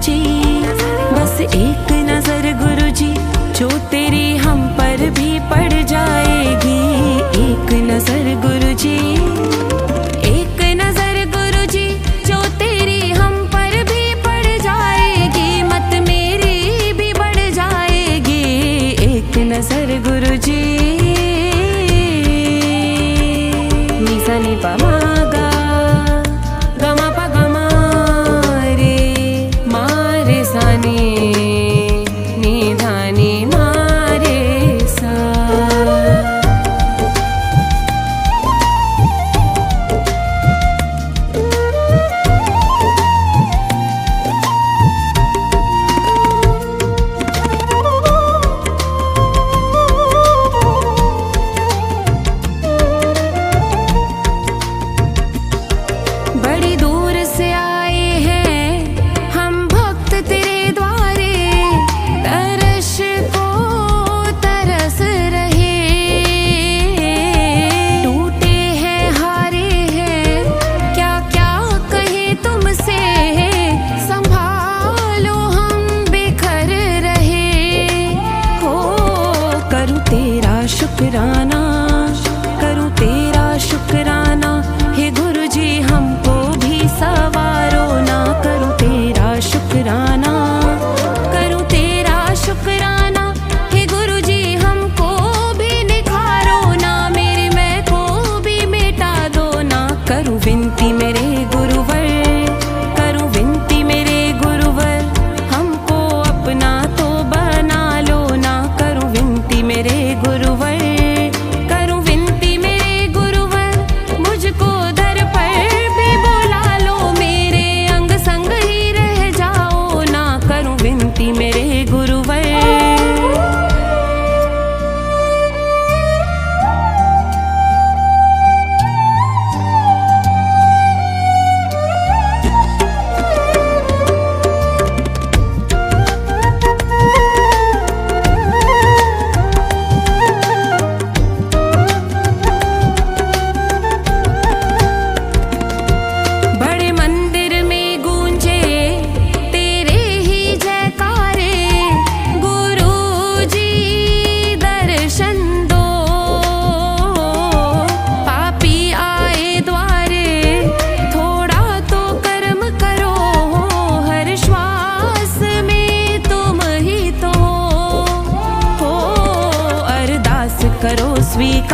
गुरुजी, बस एक नजर गुरुजी, जो तेरी हम पर भी पड़ जाएगी। एक नजर गुरुजी, एक नजर गुरुजी, जो तेरी हम पर भी पड़ जाएगी। मत मेरी भी बढ़ जाएगी। एक नजर गुरुजी। निसा नि पा मा गा, गा मा पा गा मा रे, मा रे सा नि, नि धा नि मा रे सा। बड़ी दूर से आए हैं हम भक्त तेरे द्वारे, तरस को तरस रहे। टूटे हैं हारे हैं, क्या क्या कहे तुमसे, संभालो हम बिखर रहे। हो करूँ तेरा शुक्राना, करूँ तेरा शुक्राना, हे गुरुजी हमको भी सवारो ना। करूँ तेरा शुक्राना, करूँ तेरा शुक्राना, हे गुरुजी हमको भी निखारो ना। मेरे मैं को भी मिटा दो ना। करूँ विनती मेरे गुरुवर, करूँ विनती मेरे गुरुवर, हमको अपना तो बना लो ना। करूँ विनती मेरे गुरुवर, करूँ विनती मेरे गुरुवर, मुझको दर पर भी बुला लो। मेरे अंग संग ही रह जाओ ना। करूँ विनती मेरे गुरुवर। बड़े मंदिर में गूंजे तेरे ही जयकारे, गुरुजी दर्शन दो। पापी आए द्वारे, थोड़ा तो कर्म करो, हर श्वास में तुम ही तो हो। अरदास करो स्वीकार,